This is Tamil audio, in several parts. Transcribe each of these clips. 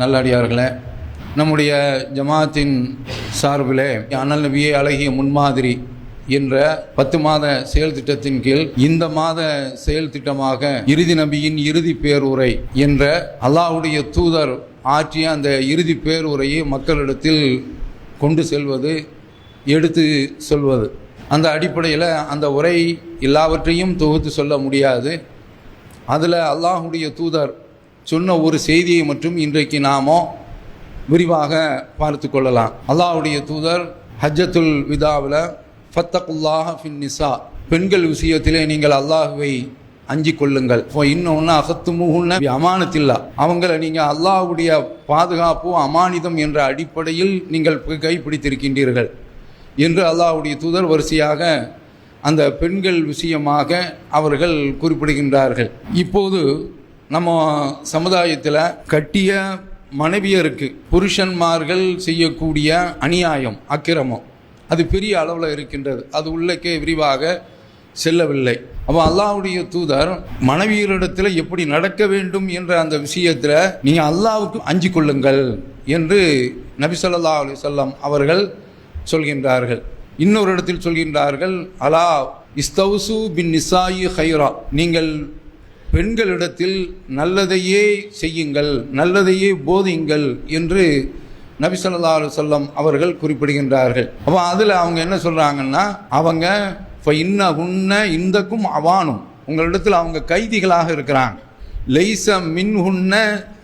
நல்லடியார்களே, நம்முடைய ஜமாத்தின் சார்பிலே அண்ணல் நபியே அழகிய முன்மாதிரி என்ற 10 மாத செயல் திட்டத்தின் கீழ் இந்த மாத செயல் திட்டமாக இறுதி நபியின் இறுதி பேருரை என்ற அல்லாஹ்வுடைய தூதர் ஆற்றிய அந்த இறுதி பேருரையை மக்களிடத்தில் கொண்டு செல்வது, எடுத்து சொல்வது. அந்த அடிப்படையில் அந்த உரை எல்லாவற்றையும் தொகுத்து சொல்ல முடியாது. அதில் அல்லாஹ்வுடைய தூதர் சொன்ன ஒரு செய்தியை மட்டும் இன்றைக்கு நாமோ விரிவாக பார்த்து கொள்ளலாம். அல்லாஹ்வுடைய தூதர் ஹஜ்ஜத்துல் விதாவில் ஃபத்தகுல்லாஹ ஃபின் நிசா, பெண்கள் விஷயத்திலே நீங்கள் அல்லாஹுவை அஞ்சி கொள்ளுங்கள். இன்னொன்று அகத்துமுகுன்ன அமானத்தில்லா, அவங்களை நீங்கள் அல்லாஹ்வுடைய பாதுகாப்பு அமானிதம் என்ற அடிப்படையில் நீங்கள் கைப்பிடித்திருக்கின்றீர்கள் என்று அல்லாஹ்வுடைய தூதர் வரிசையாக அந்த பெண்கள் விஷயமாக அவர்கள் குறிப்பிடுகின்றார்கள். இப்போது நம்ம சமுதாயத்தில் கட்டிய மனைவியருக்கு புருஷன்மார்கள் செய்யக்கூடிய அநியாயம், அக்கிரமம் அது பெரிய அளவில் இருக்கின்றது. அது உள்ளக்கே விரிவாக செல்லவில்லை. அப்போ அல்லாஹ்வுடைய தூதர் மனைவியரிடத்தில் எப்படி நடக்க வேண்டும் என்ற அந்த விஷயத்தில் நீங்கள் அல்லாஹ்வுக்கு அஞ்சி கொள்ளுங்கள் என்று நபி ஸல்லல்லாஹு அலைஹி வஸல்லம் அவர்கள் சொல்கின்றார்கள். இன்னொரு இடத்தில் சொல்கின்றார்கள், அலா இஸ்தௌசு பின் நிசாயி ஹைரா, நீங்கள் பெண்களிடத்தில் நல்லதையே செய்யுங்கள், நல்லதையே போதியுங்கள் என்று நபி ஸல்லல்லாஹு அலைஹி வஸல்லம் அவர்கள் குறிப்பிடுகின்றார்கள். அப்போ அதில் அவங்க என்ன சொல்கிறாங்கன்னா, அவங்க இன்னகுன்ன இந்தக்கும் அவானும், உங்களிடத்தில் அவங்க கைதிகளாக இருக்கிறாங்க. லைச மின்ஹுன்ன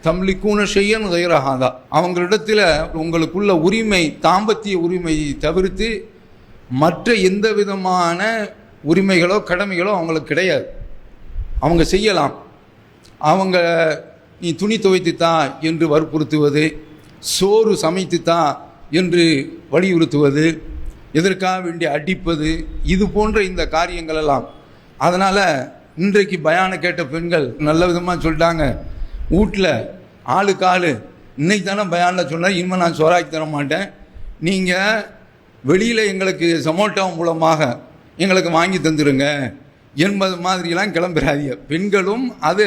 தம்லிக்கூன ஷையன் கைரஹாதா, அவங்களிடத்தில் உங்களுக்குள்ள உரிமை தாம்பத்திய உரிமையை தவிர்த்து மற்ற எந்த விதமான உரிமைகளோ கடமைகளோ அவங்களுக்கு கிடையாது. அவங்க செய்யலாம். அவங்க நீ துணி துவைத்துத்தா என்று வற்புறுத்துவது, சோறு சமைத்துத்தா என்று வலியுறுத்துவது, எதற்காக வேண்டி அடிப்பது, இது போன்ற இந்த காரியங்களெல்லாம். அதனால் இன்றைக்கு பயான கேட்ட பெண்கள் நல்ல விதமாக சொல்லிட்டாங்க, வீட்டில் ஆளுக்கு ஆள் இன்னைக்கு தானே பயானில் சொன்னால் இனிமேல் நான் சோறாக்கி தர மாட்டேன், நீங்கள் வெளியில் எங்களுக்கு சமோட்டோ மூலமாக எங்களுக்கு வாங்கி தந்துடுங்க என்பது மாதிரிலாம் கிளம்புறாதீங்க. பெண்களும் அது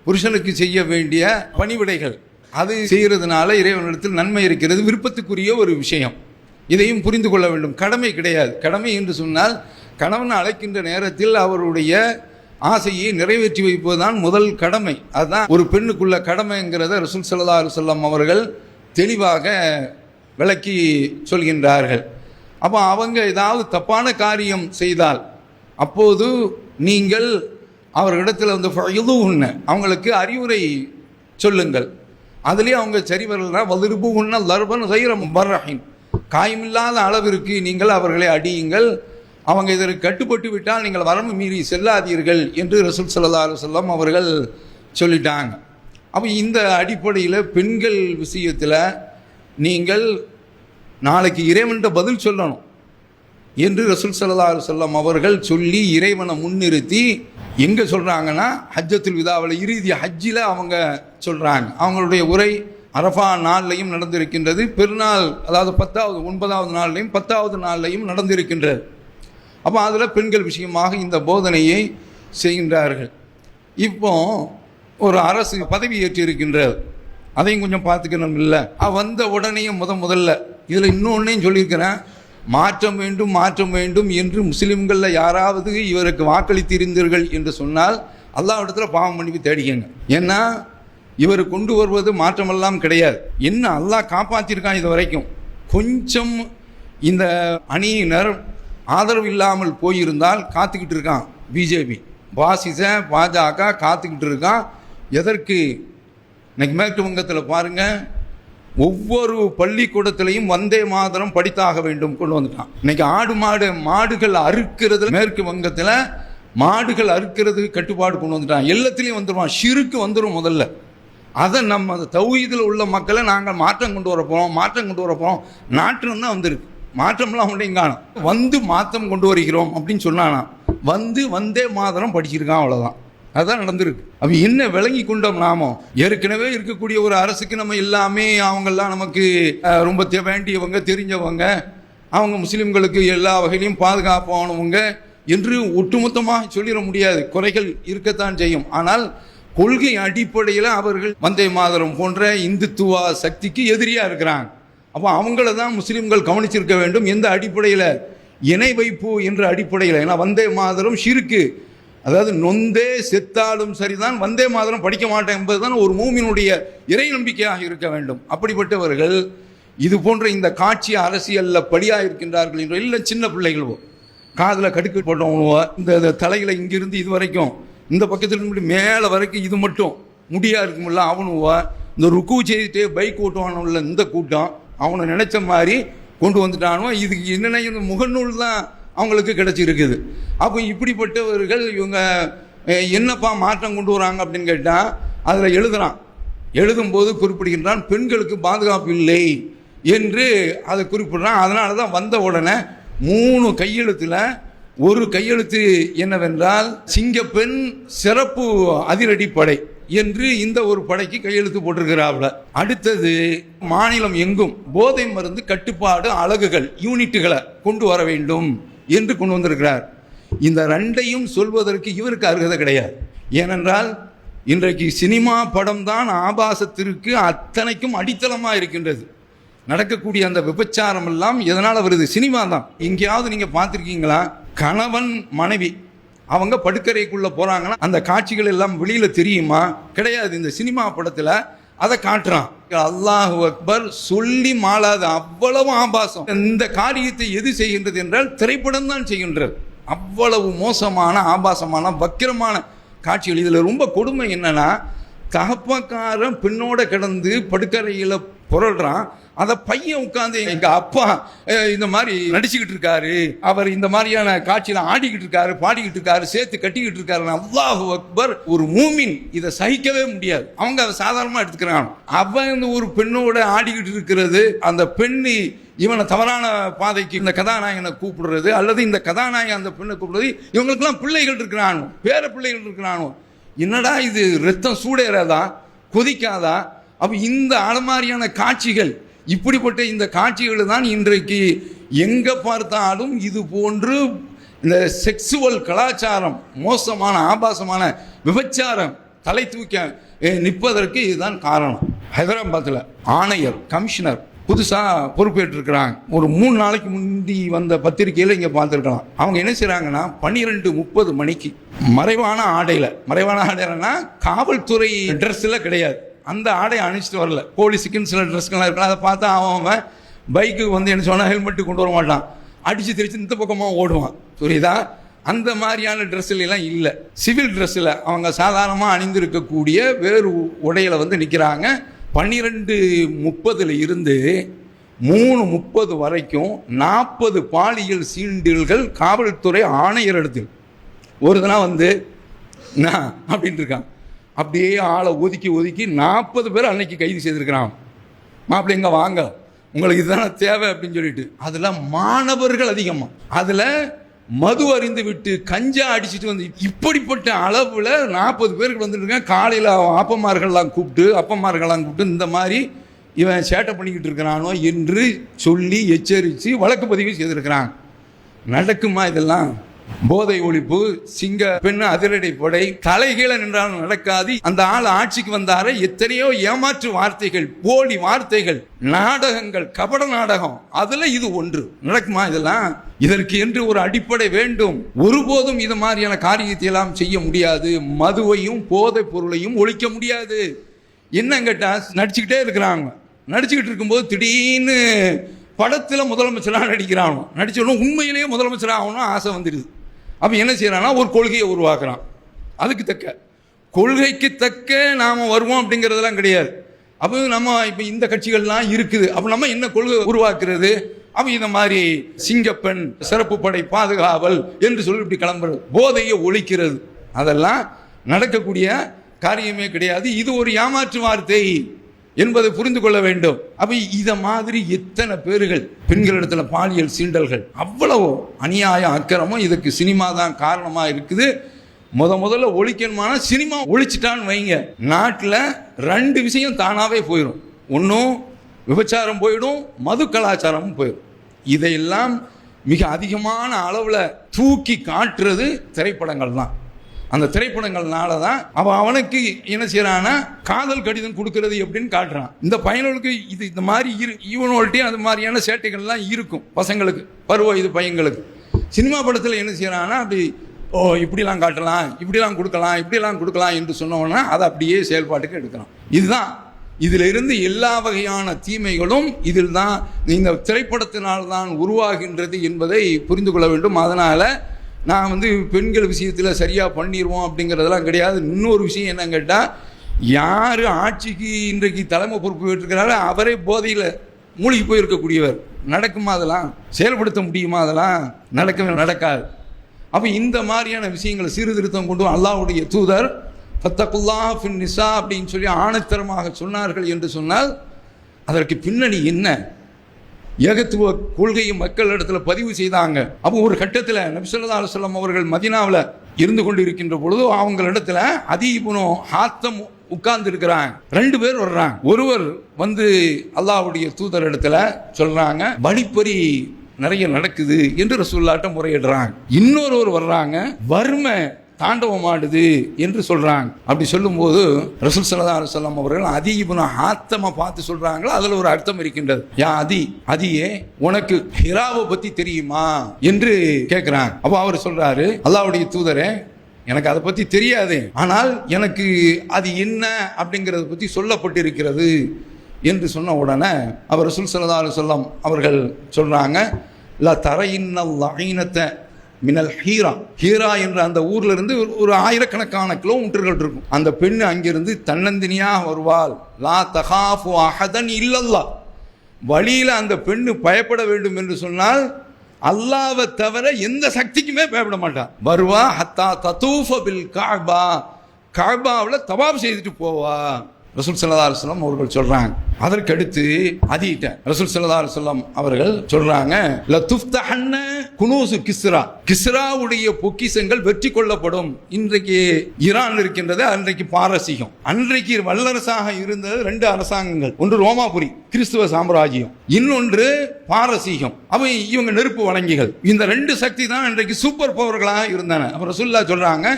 புருஷனுக்கு செய்ய வேண்டிய பணிவிடைகள், அது செய்கிறதுனால இறைவனிடத்தில் நன்மை இருக்கிறது, விருப்பத்துக்குரிய ஒரு விஷயம். இதையும் புரிந்து கொள்ள வேண்டும். கடமை கிடையாது. கடமை என்று சொன்னால் கணவன் அழைக்கின்ற நேரத்தில் அவருடைய ஆசையை நிறைவேற்றி வைப்பதுதான் முதல் கடமை. அதுதான் ஒரு பெண்ணுக்குள்ள கடமைங்கிறத ரசூல் ஸல்லல்லாஹு அலைஹி வஸல்லம் அவர்கள் தெளிவாக விளக்கி சொல்கின்றார்கள். அப்போ அவங்க ஏதாவது தப்பான காரியம் செய்தால் அப்போது நீங்கள் அவர்களிடத்தில் வந்து ஃபயுதுஹுன்ன, அவங்களுக்கு அறிவுரை சொல்லுங்கள். அதுலேயே அவங்க சரி வரலனா வதுருபுஹுன்ன லர்பன் கைர முபர்ரஹின், காயமில்லாத அளவிற்கு நீங்கள் அவர்களை அடியுங்கள். அவங்க இதற்கு கட்டுப்பட்டு விட்டால் நீங்கள் வரம்பு மீறி செல்லாதீர்கள் என்று ரசூல் ஸல்லல்லாஹு அலைஹி வஸல்லம் அவர்கள் சொல்லிட்டாங்க. அப்போ இந்த அடிப்படையில் பெண்கள் விஷயத்தில் நீங்கள் நாளைக்கு இறைவன்கிட்ட பதில் சொல்லணும் என்று ரசூல் ஸல்லல்லாஹு அலைஹி வஸல்லம் அவர்கள் சொல்லி இறைவனை முன்னிறுத்தி எங்கே சொல்கிறாங்கன்னா, ஹஜ்ஜத்துல் விதாவில் இறுதி ஹஜ்ஜில் அவங்க சொல்கிறாங்க. அவங்களுடைய உரை அரஃபா நாள்லையும் நடந்திருக்கின்றது, பெருநாள் அதாவது 9வது நாள்லையும் 10வது நாள்லையும் நடந்திருக்கின்றது. அப்போ அதில் பெண்கள் விஷயமாக இந்த போதனையை செய்கின்றார்கள். இப்போ ஒரு அரசு பதவி ஏற்றிருக்கின்றது, அதையும் கொஞ்சம் பார்த்துக்கணும். இல்லை வந்த உடனே முதல்ல இதில் இன்னொன்னையும் சொல்லியிருக்கிறேன், மாற்றம் வேண்டும் மாற்றம் வேண்டும் என்று முஸ்லிம்களில் யாராவது இவருக்கு வாக்களித்திருந்தீர்கள் என்று சொன்னால் அல்லாஹ்விடத்தில் பாவம் மன்னிப்பு தேடிக்கங்க. ஏன்னா இவர் கொண்டு வருவது மாற்றமெல்லாம் கிடையாது. என்ன அல்லாஹ் காப்பாற்றிருக்கான் இது வரைக்கும். கொஞ்சம் இந்த அணியினர் ஆதரவு இல்லாமல் போயிருந்தால் காத்துக்கிட்டு இருக்கான் பிஜேபி, பாஜக காத்துக்கிட்டு இருக்கான். எதற்கு? இன்னைக்கு மேற்கு வங்கத்தில் பாருங்கள், ஒவ்வொரு பள்ளிக்கூடத்திலையும் வந்தே மாதரம் படித்தாக வேண்டும் கொண்டு வந்துட்டான். இன்னைக்கு மாடுகள் அறுக்கிறது, மேற்கு வங்கத்தில் மாடுகள் அறுக்கிறது கட்டுப்பாடு கொண்டு வந்துட்டான். எல்லாத்திலையும் வந்துடுவான், ஷிருக்கு வந்துடும் முதல்ல. அதை நம்ம தௌஹீதில் உள்ள மக்களை நாங்கள் மாற்றம் கொண்டு வரப்போம் நாற்றம் தான் வந்திருக்கு, மாற்றம்லாம் ஒன்றையும் காணும். வந்து மாற்றம் கொண்டு வருகிறோம் அப்படின்னு சொன்னானா, வந்தே மாதரம் படிச்சிருக்கான், அவ்வளோதான். அதுதான் நடந்திருக்கு. அப்போ என்ன விளங்கி கொண்டோம் நாமோ, ஏற்கனவே இருக்கக்கூடிய ஒரு அரசுக்கு நம்ம எல்லாமே அவங்கெல்லாம் நமக்கு ரொம்ப வேண்டியவங்க, தெரிஞ்சவங்க, அவங்க முஸ்லீம்களுக்கு எல்லா வகையிலையும் பாதுகாப்பானவங்க என்று ஒட்டுமொத்தமாக சொல்லிட முடியாது. குறைகள் இருக்கத்தான் செய்யும். ஆனால் கொள்கை அடிப்படையில் அவர்கள் வந்தே மாதரம் போன்ற இந்துத்துவ சக்திக்கு எதிரியாக இருக்கிறாங்க. அப்போ அவங்கள தான் முஸ்லீம்கள் கவனிச்சிருக்க வேண்டும். எந்த அடிப்படையில்? இணை வைப்பு என்ற அடிப்படையில். ஏன்னா வந்தே மாதரம் ஷிருக்கு, அதாவது நொந்தே செத்தாலும் சரிதான் வந்தே மாதரம் படிக்க மாட்டேன் என்பதுதான் ஒரு மூமினுடைய இறை நம்பிக்கையாக இருக்க வேண்டும். அப்படிப்பட்டவர்கள் இது போன்ற இந்த காட்சி அரசியலில் படியாக இருக்கின்றார்கள் என்ற இல்லை. சின்ன பிள்ளைகளோ காதில் கடுக்கு போட்டவனுவோ, இந்த தலையில் இங்கிருந்து இது வரைக்கும் இந்த பக்கத்தில் மேலே வரைக்கும் இது மட்டும் முடியா இருக்குமில்ல அவனுவோ, இந்த ருக்கு செய்துட்டு பைக் ஓட்டுவானுல்ல இந்த கூட்டம், அவனை நினைச்ச மாதிரி கொண்டு வந்துட்டானோ. இதுக்கு என்னென்ன இந்த முகநூல் தான் அவங்களுக்கு கிடைச்சிருக்குது. அப்போ இப்படிப்பட்டவர்கள் இவங்க என்னப்பா மாற்றம் கொண்டு வராங்க அப்படின்னு கேட்டால் அதில் எழுதும்போது குறிப்பிடுகின்றான் பெண்களுக்கு பாதுகாப்பு இல்லை என்று அதை குறிப்பிடுறான். அதனால தான் வந்த உடனே 3 கையெழுத்தில் ஒரு கையெழுத்து என்னவென்றால் சிங்கப்பெண் சிறப்பு அதிரடிப்படை என்று இந்த ஒரு படைக்கு கையெழுத்து போட்டிருக்கிறார்கள். அடுத்தது மாநிலம் எங்கும் போதை மருந்து கட்டுப்பாடு அலகுகள் யூனிட்டுகளை கொண்டு வர வேண்டும் என்று கொண்டு வந்திருக்கிறார். இந்த ரெண்டையும் சொல்வதற்கு இவருக்கு அருகதை கிடையாது. ஏனென்றால் இன்றைக்கு சினிமா படம் தான் ஆபாசத்திற்கு அத்தனைக்கும் அடித்தளமாக இருக்கின்றது. நடக்கக்கூடிய அந்த விபச்சாரம் எல்லாம் எதனால் வருது? சினிமா தான். எங்கேயாவது நீங்கள் பார்த்துருக்கீங்களா? கணவன் மனைவி அவங்க படுக்கறைக்குள்ளே போகிறாங்கன்னா அந்த காட்சிகள் எல்லாம் வெளியில் தெரியுமா? கிடையாது. இந்த சினிமா படத்தில் அதை காட்டுறான். அல்லாஹு அக்பர் சொல்லி மாளாத அவ்வளவு ஆபாசம். இந்த காரியத்தை எது செய்கின்றது என்றால் திரைப்படம் தான் செய்கின்றது. அவ்வளவு மோசமான ஆபாசமான வக்கிரமான காட்சிகள். இதில் ரொம்ப கொடுமை என்னன்னா, தகப்பக்காரன் பெண்ணோட கிடந்து படுக்கறையில் புரள்றான். அதை பையன் உட்காந்து எங்க அப்பா இந்த மாதிரி நடிச்சுக்கிட்டு இருக்காரு, அவர் இந்த மாதிரியான காட்சியில ஆடிக்கிட்டு இருக்காரு, பாடிக்கிட்டு இருக்காரு, சேர்த்து கட்டிக்கிட்டு இருக்காரு. அல்லாஹு அக்பர். ஒரு மூமின் இதை சகிக்கவே முடியாது. அவங்க அதை சாதாரணமா எடுத்துக்கிறாங்க. அவன் ஒரு பெண்ணோட ஆடிக்கிட்டு இருக்கிறது, அந்த பெண்ணு இவனை தவறான பாதைக்கு இந்த கதாநாயகனை கூப்பிடுறது, அல்லது இந்த கதாநாயகன் அந்த பெண்ணை கூப்பிடுறது. இவங்களுக்கெல்லாம் பிள்ளைகள் இருக்கிறானோ, பேர பிள்ளைகள் இருக்கிறானோ. என்னடா இது, ரத்தம் சூடேறாதா, கொதிக்காதா? அப்ப இந்த அலமாரியான காட்சிகள், இப்படிப்பட்ட இந்த காட்சிகள் தான் இன்றைக்கு எங்க பார்த்தாலும் இது போன்று இந்த செக்ஸுவல் கலாச்சாரம், மோசமான ஆபாசமான விபச்சாரம் தலை தூக்க நிற்பதற்கு இதுதான் காரணம். ஹைதராபாத்தில் ஆணையர் கமிஷனர் புதுசாக பொறுப்பேற்றிருக்கிறாங்க. ஒரு 3 நாளைக்கு முந்தி வந்த பத்திரிகையில் இங்கே பார்த்துருக்கலாம். அவங்க என்ன செய்கிறாங்கன்னா 12:30 மணிக்கு மறைவான ஆடைனா காவல்துறை ட்ரெஸ்ஸில் கிடையாது, அந்த ஆடை அணிச்சிட்டு வரல. போலீஸுக்குன்னு சில ட்ரெஸ்கள்லாம் இருக்கலாம். அதை பார்த்தா அவன் பைக்கு வந்து என்ன சொன்னால் ஹெல்மெட்டு கொண்டு வர மாட்டான், அடித்து திரிச்சு இந்த பக்கமாக ஓடுவான். புரியுதா? அந்த மாதிரியான ட்ரெஸ்லாம் இல்லை. சிவில் ட்ரெஸ்ஸில் அவங்க சாதாரணமாக அணிந்திருக்கக்கூடிய வேறு உடையில் வந்து நிற்கிறாங்க. 12:30 இருந்து 3:30 வரைக்கும் 40 பாலியல் சீண்டல்கள் காவல்துறை ஆணையர் இடத்தில் ஒரு தினம் வந்து அப்படின்ட்டு இருக்கான். அப்படியே ஆளை ஒதுக்கி 40 பேர் அன்னைக்கு கைது செய்திருக்கிறான். மாப்பிள்ளை இங்கே வாங்க, உங்களுக்கு இதுதானே தேவை அப்படின்னு சொல்லிட்டு. அதில் மாணவர்கள் அதிகமாக, அதில் மது அறிந்து விட்டு கஞ்சா அடிச்சுட்டு வந்து இப்படிப்பட்ட அளவில் 40 பேருக்கு வந்துருக்காங்க. காலையில் அப்பமார்கள்லாம் கூப்பிட்டு இந்த மாதிரி இவன் சேட்டை பண்ணிக்கிட்டு இருக்கிறானோ என்று சொல்லி எச்சரித்து வழக்கு பதிவு செய்திருக்கிறாங்க. நடக்குமா இதெல்லாம்? போதை ஒழிப்பு, சிங்க பெண் அதிரடிப்படை, தலைகீழ நின்றாலும் நடக்காது. அந்த ஆள் ஆட்சிக்கு வந்தார எத்தனையோ ஏமாற்று வார்த்தைகள், போலி வார்த்தைகள், நாடகங்கள், கபட நாடகம், அதுல இது ஒன்று. நடக்குமா இதெல்லாம்? இதற்கு என்று ஒரு அடிப்படை வேண்டும். ஒருபோதும் இது மாதிரியான காரியத்தை எல்லாம் செய்ய முடியாது. மதுவையும் போதை பொருளையும் ஒழிக்க முடியாது. என்ன கேட்டா நடிச்சுக்கிட்டே இருக்கிறாங்க. நடிச்சுக்கிட்டு இருக்கும்போது திடீர்னு படத்தில் முதலமைச்சராக நடிக்கிறானோ, நடிச்சோன்னா உண்மையிலேயே முதலமைச்சராக ஆகணும் ஆசை வந்துடுது. அப்போ என்ன செய்யறான்னா ஒரு கொள்கையை உருவாக்குறான். அதுக்கு தக்க கொள்கைக்கு தக்க நாம் வருவோம் அப்படிங்கிறதெல்லாம் கிடையாது. அப்போ நம்ம இப்போ இந்த கட்சிகள்லாம் இருக்குது. அப்போ நம்ம என்ன கொள்கை உருவாக்குறது? அப்போ இந்த மாதிரி சிங்கப்பெண் சிறப்பு படை பாதுகாவல் என்று சொல்லி இப்படி கிளம்புறது, போதையை ஒழிக்கிறது, அதெல்லாம் நடக்கக்கூடிய காரியமே கிடையாது. இது ஒரு ஏமாற்று வார்த்தை என்பதை புரிந்து கொள்ள வேண்டும். அப்ப இத மாதிரி எத்தனை பேர்கள் பெண்களிடத்துல பாலியல் சீண்டல்கள், அவ்வளவு அநியாயம் அக்கிரமம். இதுக்கு சினிமா தான் காரணமா இருக்குது. முதல்ல ஒழிக்கணுமான சினிமா ஒழிச்சிட்டான்னு வைங்க, நாட்டில் 2 விஷயம் தானாவே போயிடும். ஒன்றும் விபச்சாரம் போயிடும், மது கலாச்சாரமும் போயிடும். இதையெல்லாம் மிக அதிகமான அளவில் தூக்கி காட்டுறது திரைப்படங்கள் தான். அந்த திரைப்படங்கள்னால தான் அவனுக்கு என்ன செய்யறான்னா காதல் கடிதம் கொடுக்கறது எப்படின்னு காட்டுறான். இந்த பையனுக்கு இது இந்த மாதிரி இவனோல்ட்டையும் அது மாதிரியான சேட்டைகள்லாம் இருக்கும் பசங்களுக்கு, பருவ இது பையங்களுக்கு. சினிமா படத்தில் என்ன செய்யறான்னா அப்படி இப்படிலாம் காட்டலாம், இப்படிலாம் கொடுக்கலாம், இப்படிலாம் கொடுக்கலாம் என்று சொன்னோன்னா அதை அப்படியே செயல்பாட்டுக்கு எடுக்கலாம். இதுதான் இதில் இருந்து எல்லா வகையான தீமைகளும் இதில் தான் இந்த திரைப்படத்தினால்தான் உருவாகின்றது என்பதை புரிந்து கொள்ள வேண்டும். அதனால் நான் பெண்கள் விஷயத்தில் சரியாக பண்ணிடுவோம் அப்படிங்கிறதெல்லாம் கிடையாது. இன்னொரு விஷயம் என்னன்னு கேட்டால், யார் ஆட்சிக்கு இன்றைக்கு தலைமை பொறுப்பு பெற்றிருக்கிறாரோ அவரே போதையில் மூழ்கி போயிருக்கக்கூடியவர். நடக்குமா அதெல்லாம்? செயல்படுத்த முடியுமா அதெல்லாம்? நடக்காது. அப்போ இந்த மாதிரியான விஷயங்களை சீர்திருத்தம் கொண்டு அல்லாஹ்வுடைய தூதர் ஃபத்தகுல்லாஹ் ஃபின் நிசா அப்படின்னு சொல்லி ஆணைத்தரமாக சொன்னார்கள் என்று சொன்னால் அதற்கு பின்னணி என்ன? ஏகத்துவ கொள்கையை மக்களிடத்தில் பதிவு செய்தாங்க. அப்போ ஒரு கட்டத்தில் நபி ஸல்லல்லாஹு அலைஹி வஸல்லம் அவர்கள் மதீனாவில் இருந்து கொண்டு இருக்கின்ற பொழுது அவங்களிடத்துல அதி இப்னு ஹாத்தம் உட்கார்ந்து இருக்கிறாங்க. 2 பேர் வர்றாங்க. ஒருவர் அல்லாஹ்வுடைய தூதர் இடத்துல சொல்றாங்க, வழிப்பறி நிறைய நடக்குது என்று ரசூலுல்லாஹ்ட்ட முறையிடுறாங்க. இன்னொருவர் வர்றாங்க, வறுமை தாண்டவமாடுது என்று சொல்றாங்க. அப்படி சொல்லும்போது ரசூல் ஸல்லல்லாஹு அலைஹி வஸல்லம் அவர்கள் அதி இப்னு ஹாத்தமை பார்த்து சொல்றாங்களா, அதுல ஒரு அர்த்தம் இருக்கின்றது. யா அதியே, உனக்கு ஹிராவை பத்தி தெரியுமா என்று கேட்கிறாங்க. அப்போ அவர் சொல்றாரு, அல்லாஹ்வுடைய தூதரே, எனக்கு அதை பத்தி தெரியாது, ஆனால் எனக்கு அது என்ன அப்படிங்கறத பத்தி சொல்லப்பட்டிருக்கிறது என்று சொன்ன உடனே அவர் ரசூல் ஸல்லல்லாஹு அலைஹி வஸல்லம் அவர்கள் சொல்றாங்க, லா தரையின்னல் லஈனத மினல் ஹீரா என்ற அந்த ஊர்ல இருந்து ஒரு ஆயிரக்கணக்கான கிலோமீட்டர்கள் இருக்கும். அந்த பெண் அங்கிருந்து தன்னந்தினியாக வருவாள். லா தகாஃபு அஹதன் இல்லல்லாஹ், வழியில அந்த பெண்ணு பயப்பட வேண்டும் என்று சொன்னால் அல்லாஹ்வை தவிர எந்த சக்திக்குமே பயப்பட மாட்டான். வருவா ஹத்தா ததூஃப பில் கஅபா, கஅபாவுல தவாப் செய்துட்டு போவா ரசூல் ஸல்லல்லாஹு அலைஹி வஸல்லம் அவர்கள் சொல்றாங்க. அதற்கடுத்து அதிட்ட ரசூல் ஸல்லல்லாஹு அலைஹி வஸல்லம் அவர்கள் சொல்றாங்க, லதுஃப்தஹன்ன குனூசு கிஸ்ராவுடைய பொக்கிஷங்கள் வெற்றி கொள்ளப்படும். இன்றைக்கு ஈரான் இருக்கின்றது, அன்றைக்கு பாரசீகம். அன்றைக்கு வல்லரசாக இருந்தது 2 அரசாங்கங்கள், ஒன்று ரோமாபுரி கிறிஸ்துவ சாம்ராஜ்யம், இன்னொன்று பாரசீகம். அவை இவங்க நெருப்பு வழங்கிகள். இந்த 2 சக்தி தான் இன்றைக்கு சூப்பர் பவர்களாக இருந்தன. அப்ப ரசூலுல்லாஹ் சொல்றாங்க,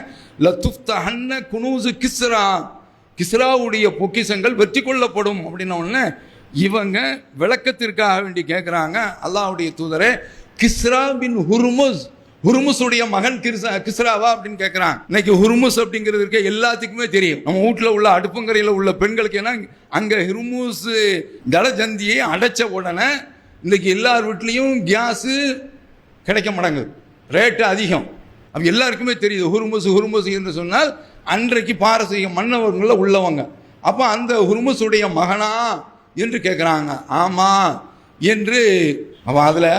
லதுஃப்தஹன்ன குனூசு கிஸ்ராவுடைய பொக்கிஷங்கள் வெற்றி கொள்ளப்படும் அப்படின்ன உடனே இவங்க விளக்கத்திற்காக வேண்டி கேட்குறாங்க, அல்லாஹ்வுடைய தூதரே, கிஸ்ரா பின் ஹுர்முஸுடைய மகன் கிஸ்ராவா அப்படின்னு கேட்குறாங்க. இன்னைக்கு ஹுர்முஸ் அப்படிங்கிறது இருக்க எல்லாத்துக்குமே தெரியும். நம்ம வீட்டில் உள்ள அடுப்புங்கரையில் உள்ள பெண்களுக்கு ஏன்னா அங்கே ஹுர்முஸ் ஜலஜந்தியை அடைச்ச உடனே இன்னைக்கு எல்லார் வீட்லேயும் கேஸு கிடைக்க மாட்டேங்குது, ரேட்டு அதிகம். அப்போ எல்லாருக்குமே தெரியுது ஹுர்முஸ் என்று சொன்னால் அன்றைக்கு பாரசீக மன்னவர்களில் உள்ளவங்க. அப்போ அந்த ஹுர்முஸுடைய மகனா என்று கேட்குறாங்க. ஆமாம் என்று. அவன் அதில்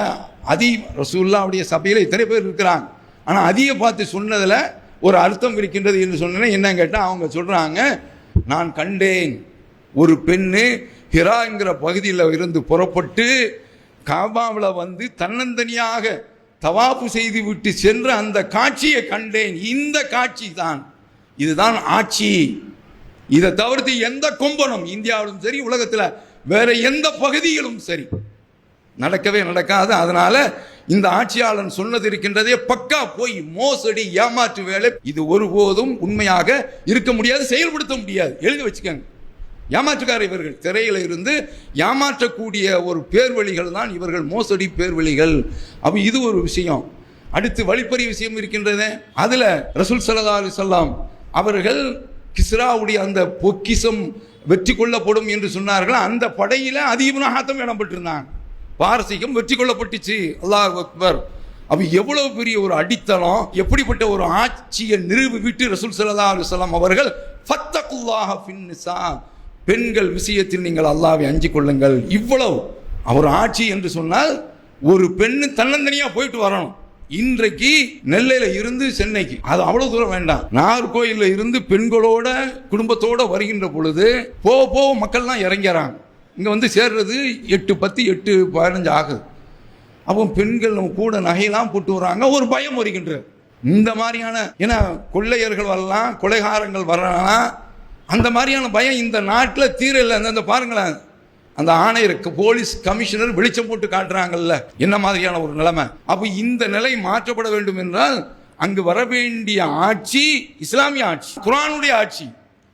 அதி ரசூலுல்லாஹ்வுடைய சபையில் இத்தனை பேர் இருக்கிறாங்க, ஆனால் அதியை பார்த்து சொன்னதில் ஒரு அர்த்தம் இருக்கின்றது என்று சொன்னேன். என்னன்னு கேட்டால் அவங்க சொல்கிறாங்க, நான் கண்டேன் ஒரு பெண்ணு ஹிரா என்கிற பகுதியில் இருந்து புறப்பட்டு காபாவில் தன்னந்தனியாக தவாப்பு செய்து விட்டு சென்ற அந்த காட்சியை கண்டேன். இந்த காட்சி தான், இதுதான் ஆட்சி. இதை தவிர்த்து எந்த கொம்பனும் இந்தியாவிலும் சரி உலகத்தில் வேற எந்த பகுதியிலும் சரி நடக்கவே நடக்காது. அதனால இந்த ஆட்சியாளன் சொன்னது இருக்கின்றதே பக்கா போய் மோசடி ஏமாற்று வேலை. இது ஒருபோதும் உண்மையாக இருக்க முடியாது, செயல்படுத்த முடியாது. எழுதி வச்சுக்கோங்க. ஏமாற்றுக்கார இவர்கள் திரையில இருந்து ஏமாற்றக்கூடிய ஒரு பேர்வழிகள் தான் இவர்கள், மோசடி பேர்வழிகள். அப்ப இது ஒரு விஷயம். அடுத்து வழிப்பறி விஷயம் இருக்கின்றது. அதுல ரசூல் ஸல்லல்லாஹு அலைஹி வஸல்லம் அவர்கள் கிஸ்ராவுடைய அந்த பொக்கிஷம் வெற்றி கொள்ளப்படும் என்று சொன்னார்கள். அந்த படையில அதி இப்னு ஹாத்தம் இடம் பெற்றிருந்தாங்க. பாரசீகம் வெற்றி கொள்ளப்பட்டுச்சு. அல்லாஹ் அக்பர். அப்ப எவ்வளவு பெரிய ஒரு அடித்தளம், எப்படிப்பட்ட ஒரு ஆட்சியை நிறுவிவிட்டு ரசூல் ஸல்லல்லாஹு அலைஹி வஸல்லம் அவர்கள் ஃபத்தகுல்லாஹ ஃபின் நிசா, பெண்கள் விஷயத்தில் நீங்கள் அல்லாஹ்வை அஞ்சிக் கொள்ளுங்கள். இவ்வளவு அவர் ஆட்சி என்று சொன்னால் ஒரு பெண்ணு தன்னந்தனியா போயிட்டு வரணும். இன்றைக்கு நெல்லையில இருந்து சென்னைக்கு அது அவ்வளவு தூரம் வேண்டாம். நாகர்கோயில்ல இருந்து பெண்களோட குடும்பத்தோட வருகின்ற பொழுது போக போக மக்கள்லாம் இறங்கிறாங்க. இங்க சேர்றது 8:10 8:15 ஆகுது. அப்போ பெண்கள் கூட நகையெல்லாம் போட்டு வராங்க. ஒரு பயம் வருகின்றது. இந்த மாதிரியான ஏன்னா கொள்ளையர்கள் வரலாம், கொலைகாரங்கள் வரலாம், அந்த மாதிரியான பயம் இந்த நாட்டில் தீரல. அந்த பாருங்களேன், அந்த ஆணையர் போலீஸ் கமிஷனர் வெளிச்சம் போட்டு காட்டுறாங்கல்ல, என்ன மாதிரியான ஒரு நிலைமை. அப்போ இந்த நிலை மாற்றப்பட வேண்டும் என்றால் அங்கு வர வேண்டிய ஆட்சி இஸ்லாமிய ஆட்சி, குர்ஆனுடைய ஆட்சி,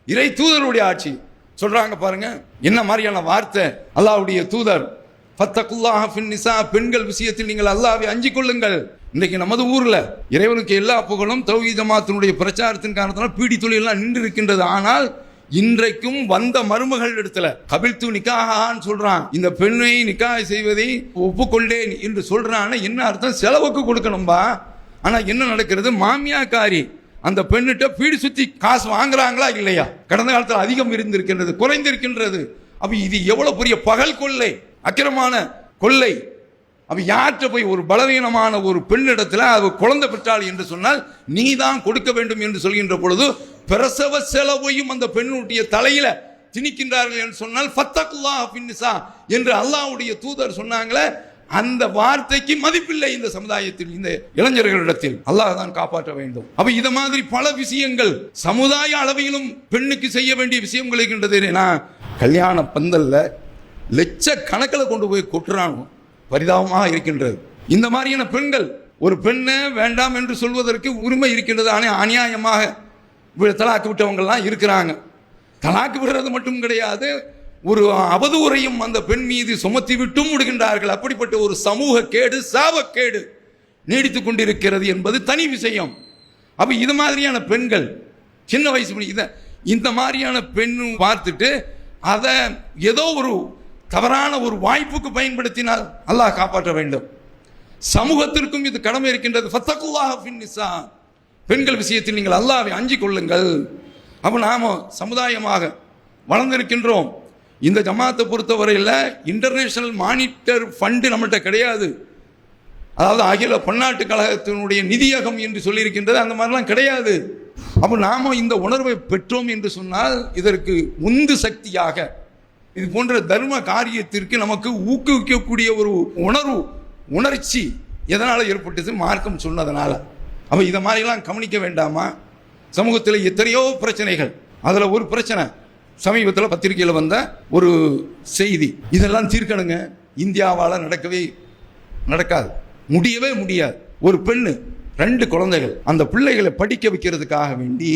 இறை தூதருடைய ஆட்சி. சொல்றாங்க பாருங்க என்ன மாதிரியான வார்த்தை. அல்லாஹ்வுடைய தூதர் ஃபத்தகுல்லாஹ ஃபின் நிசா, பெண்கள் விஷயத்தில் நீங்கள் அல்லாஹ்வை அஞ்சிக் கொள்ளுங்கள். இன்னைக்கு நமது ஊர்ல இறைவனுக்கு எல்லா புகழும் தௌஹீத் ஜமாத்தினுடைய பிரச்சாரத்தின் காரணத்தினால் பீடி தொழிலெல்லாம் நின்று இருக்கின்றது. ஆனால் இன்றைக்கும் வந்த மருமகள் இடத்துல கபில்து நிக்காஹான்னு சொல்றான். இந்த பெண்ணை நிக்காஹ் செய்வதை ஒப்புக்கொண்டேன் என்று சொல்றான். என்ன அர்த்தம்? செலவுக்கு கொடுக்கணும்பா. ஆனா என்ன நடக்கிறது? மாமியாக்காரி அந்த பெண்ணிட்ட பீடி சுத்தி காசு வாங்குறாங்களா இல்லையா? கடந்த காலத்தில் அதிகம் இருந்திருக்கின்றது, குறைந்திருக்கின்றது. அப்ப இது எவ்வளவு பெரிய பகல் கொள்ளை, அக்கிரமான கொள்ளை. அப்ப யார்கிட்ட போய் ஒரு பலவீனமான ஒரு பெண்ணிடத்துல அவ குழந்தை பெற்றாள் என்று சொன்னால் நீ தான் கொடுக்க வேண்டும் என்று சொல்கின்ற பொழுது பிரசவ செலவையும் அந்த பெண்ணுடைய தலையில திணிக்கின்றார்கள் என்று சொன்னால் ஃபத்தகுல்லாஹ ஃபின் நிசா என்று அல்லாஹ்வுடைய தூதர் சொன்னாங்களே, அந்த வார்த்தைக்கு மதிப்பில்லை இந்த சமுதாயத்தில், இந்த இளைஞர்களிடத்தில். அல்லாஹ் தான் காப்பாற்ற வேண்டும். அப்ப இத மாதிரி பல விஷயங்கள் சமுதாய அளவிலும் பெண்ணுக்கு செய்ய வேண்டிய விஷயங்கள் இருக்கின்றது. நான் கல்யாண பந்தல்ல லட்சக்கணக்கில் கொண்டு போய் கொட்டுறானோ பரிதாபமாக இருக்கின்றது. இந்த மாதிரியான பெண்கள், ஒரு பெண்ணை வேண்டாம் என்று சொல்வதற்கு உரிமை இருக்கின்றது. ஆனால் அநியாயமாக தலாக்கு விட்டவங்கள்லாம் இருக்கிறாங்க. தலாக்கு விடுறது மட்டும் கிடையாது, ஒரு அவதூறையும் அந்த பெண் மீது சுமத்தி விட்டும் விடுகின்றார்கள். அப்படிப்பட்ட ஒரு சமூக கேடு, சாபக்கேடு நீடித்துக் கொண்டிருக்கிறது என்பது தனி விஷயம். அப்ப இது மாதிரியான பெண்கள் சின்ன வயசு இந்த மாதிரியான பெண் பார்த்துட்டு அதை ஏதோ ஒரு தவறான ஒரு வாய்ப்புக்கு பயன்படுத்தினால் அல்லாஹ் காப்பாற்ற வேண்டும். சமூகத்திற்கும் இது கடமை இருக்கின்றது. ஃபத்தகுல்லாஹ ஃபின் நிசா, பெண்கள் விஷயத்தில் நீங்கள் அல்லாஹ்வை அஞ்சிக் கொள்ளுங்கள். அப்ப நாம சமுதாயமாக வளர்ந்திருக்கின்றோம். இந்த ஜமாத்தை பொறுத்தவரையில் இன்டர்நேஷனல் மானிட்டர் ஃபண்டு நம்மகிட்ட கிடையாது. அதாவது அகில பன்னாட்டு கழகத்தினுடைய நிதியகம் என்று சொல்லியிருக்கின்றது, அந்த மாதிரிலாம் கிடையாது. அப்போ நாம இந்த உணர்வை பெற்றோம் என்று சொன்னால் இதற்கு உந்து சக்தியாக இது போன்ற தர்ம காரியத்திற்கு நமக்கு ஊக்குவிக்கக்கூடிய ஒரு உணர்ச்சி எதனால் ஏற்பட்டது? மார்க்கம் சொன்னதனால. அப்போ இதை மாதிரிலாம் கவனிக்க வேண்டாமா? சமூகத்தில் எத்தனையோ பிரச்சனைகள். அதில் ஒரு பிரச்சனை சமீபத்தில் பத்திரிகையில் வந்த ஒரு செய்தி. இதெல்லாம் தீர்க்கணுங்க. இந்தியாவால் நடக்காது, முடியவே முடியாது. ஒரு பெண்ணு 2 குழந்தைகள், அந்த பிள்ளைகளை படிக்க வைக்கிறதுக்காக வேண்டி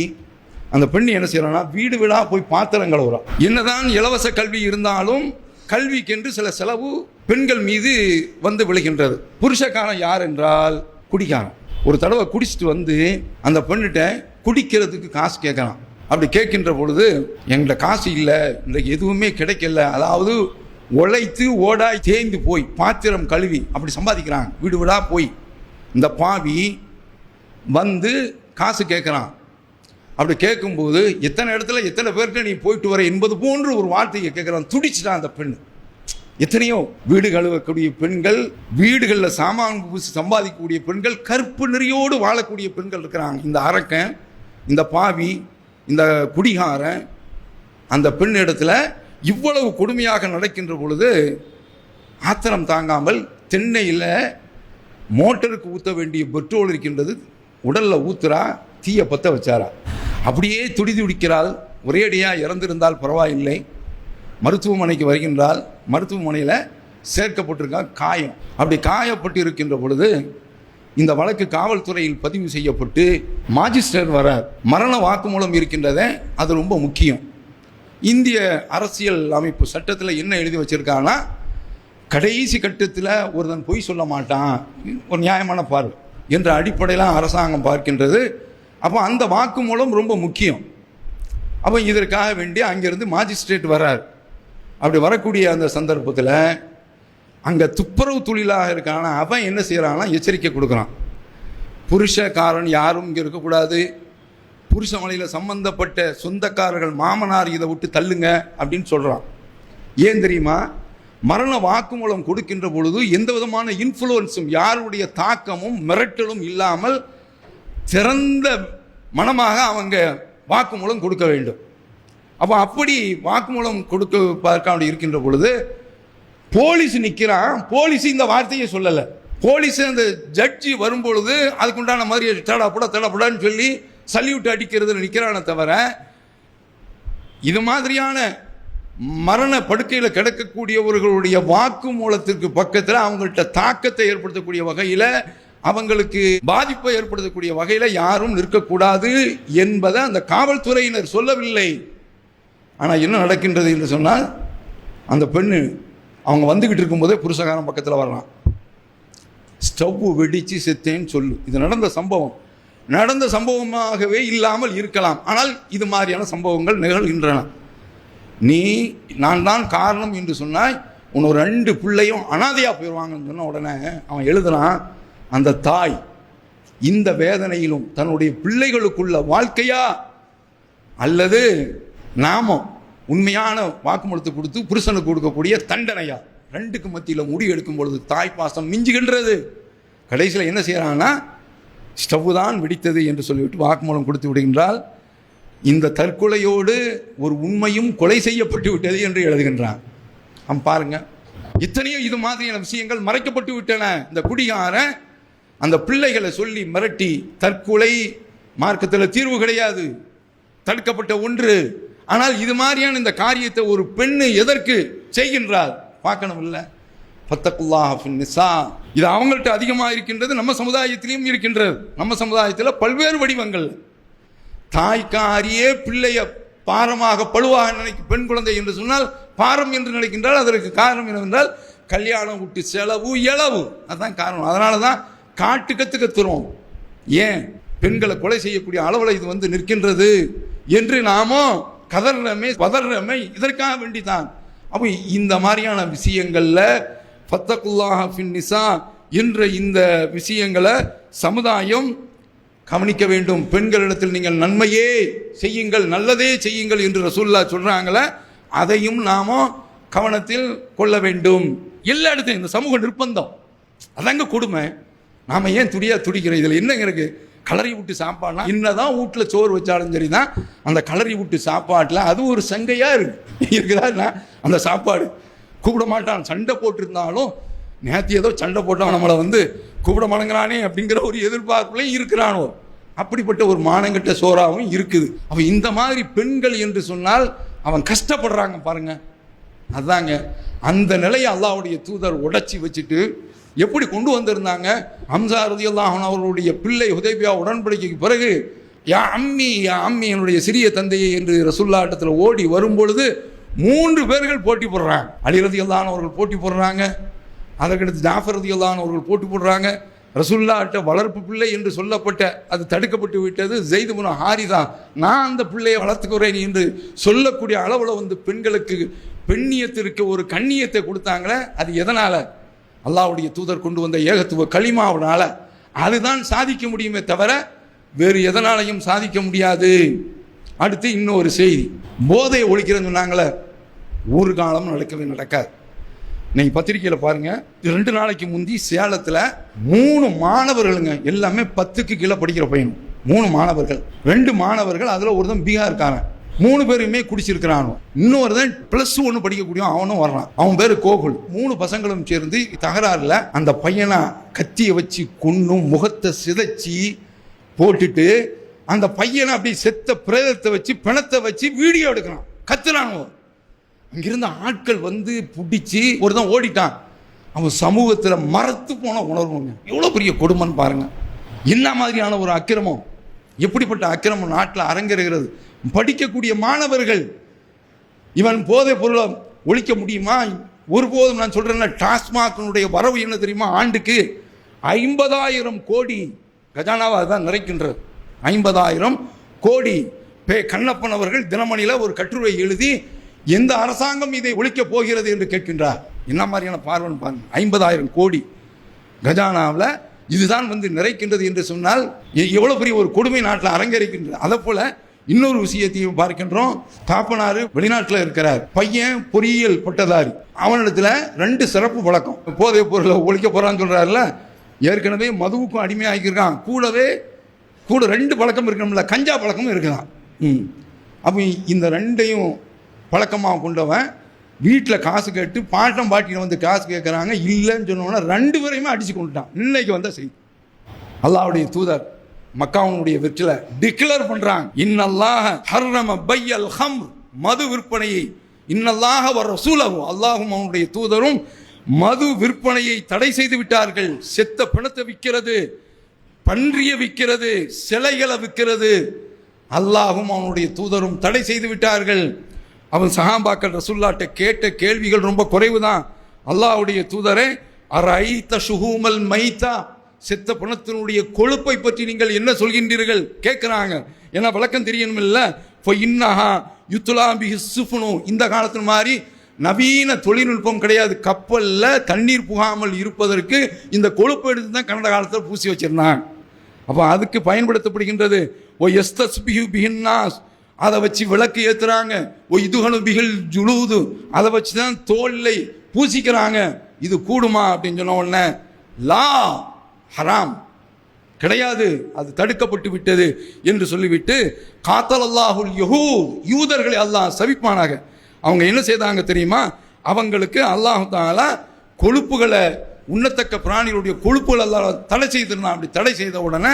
அந்த பெண் என்ன செய்யறான்னா வீடு வீடா போய் பாத்திரம் கழுவுறா. என்னதான் இலவச கல்வி இருந்தாலும் கல்விக்கென்று சில செலவு பெண்கள் மீது வந்து விழுகின்றது. புருஷக்காரன் யார் என்றால் குடிக்காரன். ஒரு தடவை குடிச்சிட்டு வந்து அந்த பெண்ணிட்ட குடிக்கிறதுக்கு காசு கேட்கறான். அப்படி கேட்கின்ற பொழுது எங்கிட்ட காசு இல்லை, இன்றைக்கு எதுவுமே கிடைக்கல, அதாவது உழைத்து ஓடாய் தேய்ந்து போய் பாத்திரம் கழுவி அப்படி சம்பாதிக்கிறாங்க. வீடு வீடா போய் இந்த பாவி வந்து காசு கேட்குறான். அப்படி கேட்கும்போது எத்தனை இடத்துல எத்தனை பேர்கிட்ட நீ போயிட்டு வர என்பது போன்று ஒரு வார்த்தையை கேட்குறான். துடிச்சிட்டான் அந்த பெண். எத்தனையோ வீடு கழுவக்கூடிய பெண்கள், வீடுகளில் சாமான் சம்பாதிக்கக்கூடிய பெண்கள், கற்பு நெறியோடு வாழக்கூடிய பெண்கள் இருக்கிறாங்க. இந்த அரக்கன், இந்த பாவி, இந்த குடிகாரன் அந்த பெண் இடத்துல இவ்வளவு கொடுமையாக நடக்கின்ற பொழுது ஆத்திரம் தாங்காமல் தென்னையில் மோட்டருக்கு ஊற்ற வேண்டிய பெட்ரோல் இருக்கின்றது, உடலில் ஊத்துறா, தீயை பற்ற வச்சாரா. அப்படியே துடிக்கிறாள். ஒரேடியாக இறந்திருந்தால் பரவாயில்லை, மருத்துவமனைக்கு வருகின்றால் மருத்துவமனையில் சேர்க்கப்பட்டிருக்கா காயம். அப்படி காயப்பட்டு இருக்கின்ற பொழுது இந்த வழக்கு காவல்துறையில் பதிவு செய்யப்பட்டு மாஜிஸ்ட்ரேட் வரார். மரண வாக்குமூலம் இருக்கின்றதே, அது ரொம்ப முக்கியம். இந்திய அரசியல் அமைப்பு சட்டத்தில் என்ன எழுதி வச்சிருக்காங்கன்னா, கடைசி கட்டத்தில் ஒருத்தன் பொய் சொல்ல மாட்டான், ஒரு நியாயமான பார்வை என்ற அடிப்படையில் அரசாங்கம் பார்க்கின்றது. அப்போ அந்த வாக்குமூலம் ரொம்ப முக்கியம். அப்போ இதற்காக வேண்டி அங்கிருந்து மாஜிஸ்ட்ரேட் வரார். அப்படி வரக்கூடிய அந்த சந்தர்ப்பத்தில் அங்கே துப்புரவு தொழிலாக இருக்கான அவன் என்ன செய்கிறான்னா எச்சரிக்கை கொடுக்குறான். புருஷக்காரன் யாரும் இங்கே இருக்கக்கூடாது, புருஷ மலையில் சம்பந்தப்பட்ட சொந்தக்காரர்கள் மாமனார் இதை விட்டு தள்ளுங்க அப்படின்னு சொல்கிறான். ஏன் தெரியுமா? மரண வாக்குமூலம் கொடுக்கின்ற பொழுது எந்த விதமான இன்ஃப்ளூயன்ஸும், யாருடைய தாக்கமும் மிரட்டலும் இல்லாமல் சிறந்த மனமாக அவங்க வாக்குமூலம் கொடுக்க வேண்டும். அப்போ அப்படி வாக்குமூலம் கொடுக்க பார்க்க இருக்கின்ற பொழுது போலீஸ் நிற்கிறான். போலீஸ் இந்த வார்த்தையை சொல்லலை. போலீஸ் அந்த ஜட்ஜி வரும்பொழுது அதுக்குண்டான மாதிரி தடப்படான்னு சொல்லி சல்யூட் அடிக்கிறது நிற்கிறான தவிர, இது மாதிரியான மரண படுக்கையில் கிடக்கக்கூடியவர்களுடைய வாக்குமூலத்திற்கு பக்கத்தில் அவங்கள்ட்ட தாக்கத்தை ஏற்படுத்தக்கூடிய வகையில் அவங்களுக்கு பாதிப்பை ஏற்படுத்தக்கூடிய வகையில யாரும் நிற்கக்கூடாது என்பதை அந்த காவல்துறையினர் சொல்லவில்லை. ஆனா என்ன நடக்கின்றது என்று சொன்னால், அந்த பெண்ணு அவங்க வந்துகிட்டு இருக்கும்போதே புருஷகாரன் பக்கத்தில் வர்றான். ஸ்டவ் வெடிச்சு செத்தேன்னு சொல்லு. இது நடந்த சம்பவமாகவே இல்லாமல் இருக்கலாம், ஆனால் இது மாதிரியான சம்பவங்கள் நிகழ்கின்றன. நான் தான் காரணம் என்று சொன்னாய், உன்னோட 2 பிள்ளையும் அனாதையா போயிடுவாங்கன்னு சொன்ன உடனே அவன் எழுதுறான், அந்த தாய் இந்த வேதனையிலும் தன்னுடைய பிள்ளைகளுக்குள்ள வாழ்க்கையா அல்லது நாம உண்மையான வாக்குமூலத்தை கொடுத்து புருஷனுக்கு கொடுக்கக்கூடிய தண்டனையா, 2க்கு மத்தியில் முடிவு எடுக்கும் பொழுது தாய் பாசம் மிஞ்சுகின்றது. கடைசியில் என்ன செய்யறான்னா, ஸ்டவ் தான் வெடித்தது என்று சொல்லிவிட்டு வாக்குமூலம் கொடுத்து விடுகின்றால், இந்த தற்கொலையோடு ஒரு உண்மையும் கொலை செய்யப்பட்டு விட்டது என்று எழுதுகின்றான். பாருங்க, இத்தனையோ இது மாதிரியான விஷயங்கள் மறைக்கப்பட்டு விட்டன. இந்த குடிகாரன் அந்த பிள்ளைகளை சொல்லி மிரட்டி, தற்கொலை மார்க்கத்தில் தீர்வு கிடையாது, தடுக்கப்பட்ட ஒன்று. ஆனால் இது மாதிரியான இந்த காரியத்தை ஒரு பெண்ணு எதற்கு செய்கின்றார் பார்க்கணும் இல்லை? ஃபத்தகுல்லாஹ ஃபின் நிஸா. இது அவங்கள்ட்ட அதிகமாக இருக்கின்றது, நம்ம சமுதாயத்திலையும் இருக்கின்றது. நம்ம சமுதாயத்தில் பல்வேறு வடிவங்கள். தாய்க்காரியே பிள்ளைய பாரமாக பழுவாக நினைக்கும் பெண் குழந்தை என்று சொன்னால் பாரம் என்று நினைக்கின்றால், அதற்கு காரணம் என்னவென்றால் கல்யாணம் விட்டு செலவு இளவு, அதுதான் காரணம். அதனால தான் கத்துறோம். ஏன் பெண்களை கொலை செய்யக்கூடிய அளவில் இது நிற்கின்றது என்று நாமோ கதறமே பதறமே இதற்காக வேண்டிதான். அப்போ இந்த மாதிரியான விஷயங்கள்ல ஃபத்தகுல்லாஹ ஃபின் நிஸா என்ற இந்த விஷயங்களை சமுதாயம் கவனிக்க வேண்டும். பெண்களிடத்தில் நீங்கள் நன்மையே செய்யுங்கள், நல்லதே செய்யுங்கள் என்று ரசூலுல்லாஹ் சொல்றாங்களே, அதையும் நாம கவனத்தில் கொள்ள வேண்டும். எல்லா இடத்தையும் இந்த சமூக நிர்பந்தம் அதாங்க கொடுமை. நாம ஏன் துடிக்கிறோம்? இதில் என்னங்க இருக்கு? கலரி விட்டு சாப்பாடுனா என்னதான் வீட்டில் சோறு வச்சாலும் சரிதான், அந்த கலரி விட்டு சாப்பாட்டில் அது ஒரு சங்கையா இருக்குதா? அந்த சாப்பாடு கூப்பிட மாட்டான். சண்டை போட்டிருந்தாலும் நேற்று ஏதோ சண்டை போட்டான், நம்மளை கூப்பிட மாட்டேங்கிறானே அப்படிங்கிற ஒரு எதிர்பார்ப்புலையும் இருக்கிறானோ, அப்படிப்பட்ட ஒரு மானங்கட்ட சோறாவும் இருக்குது. அப்ப இந்த மாதிரி பெண்கள் என்று சொன்னால் அவன் கஷ்டப்படுறாங்க பாருங்க. அதாங்க அந்த நிலையை அல்லாஹ்வுடைய தூதர் உடைச்சி வச்சுட்டு எப்படி கொண்டு வந்திருந்தாங்க. ஹம்ஸா ரலியல்லாஹு அன்ஹு அவர்களுடைய பிள்ளை ஹுதைபியா உடன்படிக்கைக்கு பிறகு யா அம்மி என்னுடைய சிறிய தந்தையை என்று ரசூலுல்லாஹ்விடத்தில் ஓடி வரும்பொழுது 3 பேர்கள் போட்டி போடுறாங்க. அலி ரலியல்லாஹு அன்ஹு அவர்கள் போட்டி போடுறாங்க, அதற்கடுத்து ஜாஃபர் ரலியல்லாஹு அன்ஹு அவர்கள் போட்டி போடுறாங்க. ரசூலுல்லாஹ்ட்ட வளர்ப்பு பிள்ளை என்று சொல்லப்பட்ட அது தடுக்கப்பட்டு விட்டது. ஸைத் இப்னு ஹாரிஸா, நான் அந்த பிள்ளையை வளர்த்துக்கிறேன் என்று சொல்லக்கூடிய அளவில் பெண்களுக்கு பெண்ணியத்திற்கு ஒரு கண்ணியத்தை கொடுத்தாங்களே, அது எதனால? அல்லாஹ்வுடைய தூதர் கொண்டு வந்த ஏகத்துவ கலிமாவினால. அதுதான் சாதிக்க முடியுமே தவிர வேறு எதனாலையும் சாதிக்க முடியாது. அடுத்து இன்னொரு செய்தி, போதையை ஒழிக்கிறேன்னு சொன்னாங்களே, ஒரு காலம் நடக்காது. நீங்க பத்திரிகையில் பாருங்க, 2 நாளைக்கு முந்தி சேலத்தில் 3 மாணவர்களுங்க, எல்லாமே 10க்கு கீழே படிக்கிற பையன், 3 மாணவர்கள், 2 மாணவர்கள், அதுல ஒருத்தன் பீகார்காரன், 3 பேருமே குடிச்சிருக்கிறானோ, இன்னொருதான் +1 படிக்கக்கூடிய அவனும் வர்றான், அவன் பேரு கோகுல். 3 பசங்களும் சேர்ந்து தகராறுல அந்த பையனை கத்தியை வச்சு கொன்னும் முகத்தை சிதைச்சி போட்டுட்டு அந்த பையனை அப்படி செத்த பிரேதத்தை வச்சு பிணத்தை வச்சு வீடியோ எடுக்கிறான், கத்துறானோ. அங்கிருந்த ஆட்கள் பிடிச்சி ஒருதான் ஓடிட்டான். அவன் சமூகத்தில் மறத்து போன உணர்வுங்க. எவ்வளோ பெரிய கொடுமைன்னு பாருங்க. என்ன மாதிரியான ஒரு அக்கிரமம், எப்படிப்பட்ட அக்கிரமம் நாட்டில் அரங்கேறுகிறது. படிக்கக்கூடிய மாணவர்கள் இவன் போதை பொருளை ஒழிக்க முடியுமா? ஒருபோதும். நான் சொல்றேன், டாஸ்மாகினுடைய வரவு என்ன தெரியுமா? ஆண்டுக்கு 50,000 கோடி கஜானாவை தான் நிறைக்கின்றது. 50,000 கோடி. கண்ணப்பன் அவர்கள் தினமணியில் ஒரு கட்டுரை எழுதி எந்த அரசாங்கம் இதை ஒழிக்க போகிறது என்று கேட்கின்றார். என்ன மாதிரியான பார்வன் பாருங்க. 50,000 கோடி கஜானாவில் இதுதான் நிறைக்கின்றது என்று சொன்னால் எவ்வளவு பெரிய ஒரு கொடுமை நாட்டில் அரங்கேறிக்கின்றது. அதை போல இன்னொரு விஷயத்தையும் பார்க்கின்றோம். தாப்பனாரு வெளிநாட்டில் இருக்கிறார், பையன் பொறியியல் பட்டதாரி, அவனிடத்துல 2 சிறப்பு பழக்கம். போதை பொருளை ஒழிக்க போறான்னு சொல்றாருல, ஏற்கனவே மதுவுக்கும் அடிமையாகிருக்கான், கூட 2 பழக்கம் இருக்கணும்ல, கஞ்சா பழக்கமும் இருக்குதான். அப்போ இந்த 2ஐயும் பழக்கமாக கொண்டவன் வீட்டில் காசு கேட்டு பாட்டம் பாட்டின்னு காசு கேட்குறாங்க, இல்லைன்னு சொன்னோன்னா 2 பேரையுமே அடிச்சு கொண்டுட்டான். இன்னைக்கு வந்த செய்தி, அல்லாஹ்வுடைய தூதர் மக்காவுடைய வெற்றில டிக்ளேர் பண்றாங்க, இன்னல்லாஹ ஹர்ரம பையல் ஹம்ர், மது விற்பனையை, இன்னல்லாஹ வ ரசூலஹு, அல்லாஹ்வும் அவனுடைய தூதரும் மது விற்பனையை தடை செய்து விட்டார்கள். செத்த பிணத்தை விற்கிறது, பன்றிய விற்கிறது, சிலைகளை விற்கிறது அல்லாஹ்வும் அவனுடைய தூதரும் தடை செய்து விட்டார்கள். அவன் சஹாபாக்கள் ரசூலுல்லாஹ்ட்ட கேட்ட கேள்விகள் ரொம்ப குறைவுதான். அல்லாஹ்வுடைய தூதரே, அரைத்த ஷுஹூமல் மைத்தா, செத்த பிணத்தினுடைய கொழுப்பை பற்றி நீங்கள் என்ன சொல்கின்றீர்கள் கேட்குறாங்க. ஏன்னா விளக்கம் தெரியணும் இல்லை. இன்னஹா யுத்துலாபிஹி சுஃபுனு, இந்த காலத்தில் மாதிரி நவீன தொழில்நுட்பம் கிடையாது. கப்பலில் தண்ணீர் புகாமல் இருப்பதற்கு இந்த கொழுப்பு எடுத்து தான் கடந்த காலத்தில் பூசி வச்சிருந்தாங்க. அப்போ அதுக்கு பயன்படுத்தப்படுகின்றது. ஓ எஸ்தஸ்பிஹு பிஹின்னாஸ், அதை வச்சு விளக்கு ஏற்றுறாங்க. ஓ இதுகனு பிகில் ஜுலூது, அதை வச்சு தான் தோலை பூசிக்கிறாங்க. இது கூடுமா அப்படின்னு சொன்ன உடனே லா ஹராம் கிடையாது, அது தடுக்கப்பட்டு விட்டது என்று சொல்லிவிட்டு காத்தல் அல்லாஹுல் யஹூத், யூதர்களை அல்லாஹ் சபிப்பானாக. அவங்க என்ன செய்தாங்க தெரியுமா? அவங்களுக்கு அல்லாஹ் தஆலா கொழுப்புகளை, உண்ணத்தக்க பிராணிகளுடைய கொழுப்புகள் அல்லாஹ் தடை செய்திருந்தான். அப்படி தடை செய்த உடனே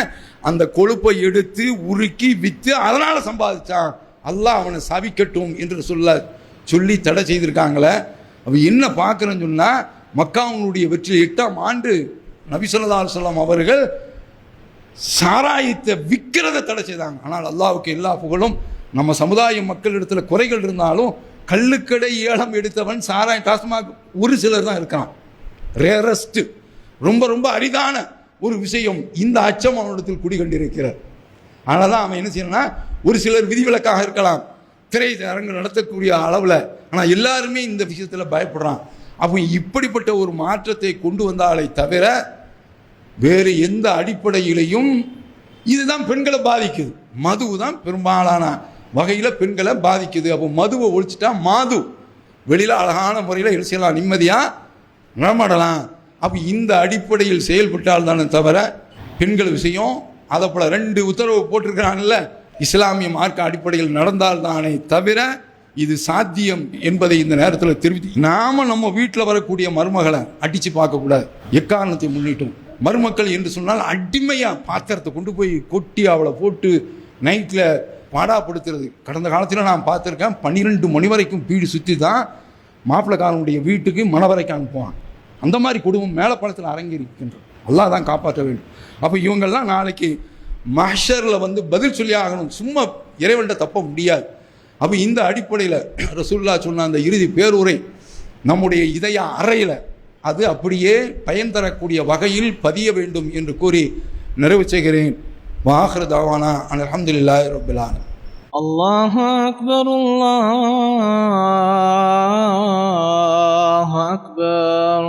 அந்த கொழுப்பை எடுத்து உருக்கி விற்று அதனால சம்பாதிச்சான். அல்லாஹ் அவனை சபிக்கட்டும் என்று சொல்லி தடை செய்திருக்காங்களே. அவ என்ன பார்க்குறேன்னு சொன்னால், மக்காவுடைய வெற்றி 8ஆம் ஆண்டு நபி ஸல்லல்லாஹு அலைஹி வஸல்லம் அவர்கள் சாராயத்தை விற்கிறத தடை செய்தாங்க. ஆனால் அல்லாஹ்வுக்கு எல்லா புகழும். நம்ம சமுதாய மக்களிடத்தில் குறைகள் இருந்தாலும் கள்ளுக்கடை ஏலம் எடுத்தவன் சாராயம் டாஸ்மாக் ஒரு சிலர் தான் இருக்கான். ரேரஸ்ட், ரொம்ப ரொம்ப அரிதான ஒரு விஷயம். இந்த அச்சம் அவனிடத்தில் குடிகொண்டிருக்கிறார். ஆனால் தான் அவன் என்ன செய்யணும்னா, ஒரு சிலர் விதிவிலக்காக இருக்கலாம் திரையரங்கு நடத்தக்கூடிய அளவில், ஆனால் எல்லாருமே இந்த விஷயத்தில் பயப்படுறான். அப்போ இப்படிப்பட்ட ஒரு மாற்றத்தை கொண்டு வந்தாலே தவிர வேறு எந்த அடிப்படையிலையும் இதுதான் பெண்களை பாதிக்குது. மது தான் பெரும்பாலான வகையில் பெண்களை பாதிக்குது. அப்போ மதுவை ஒழிச்சிட்டா மாது வெளியில் அழகான முறையில் என்ன செய்யலாம், நிம்மதியாக நடமாடலாம். அப்போ இந்த அடிப்படையில் செயல்பட்டால் தானே தவிர பெண்கள் விஷயம் அதை போல 2 உத்தரவு போட்டிருக்கிறாங்கல்ல, இஸ்லாமிய மார்க்க அடிப்படையில் நடந்தால் தானே தவிர இது சாத்தியம் என்பதை இந்த நேரத்தில் தெரிவித்து, நாம நம்ம வீட்டில் வரக்கூடிய மருமகளை அடித்து பார்க்கக்கூடாது. எக்காரணத்தை முன்னிட்டும் மருமக்கள் என்று சொன்னால் அடிமையாக பாத்திரத்தை கொண்டு போய் கொட்டி அவளை போட்டு நைட்டில் பாடாப்படுத்துறது. கடந்த காலத்தில் நான் பார்த்துருக்கேன், 12 மணி வரைக்கும் பீடி சுற்றி தான் மாப்பிள்ளைக்காரனுடைய வீட்டுக்கு மணவரைக்கு அனுப்புவான். அந்த மாதிரி குடும்பம் மேலப்பழத்தில் அரங்கேறிக்கின்றது. அல்லாஹ் தான் காப்பாற்ற வேண்டும். அப்போ இவங்கெல்லாம் நாளைக்கு மஹ்ஷரில் பதில் சொல்லி ஆகணும். சும்மா இறைவன்கிட்ட தப்ப முடியாது. அப்போ இந்த அடிப்படையில் ரசூலுல்லாஹ் சொன்ன அந்த இறுதி பேருரை நம்முடைய இதய அறையில் அது அப்படியே பயன் தரக்கூடிய வகையில் பதிய வேண்டும் என்று கூறி நிறைவு செய்கிறேன். வாஹிரு தாவானா அல்ஹம்துலில்லாஹி ரப்பில் ஆலமீன். அல்லாஹு அக்பர், அல்லாஹு அக்பர்.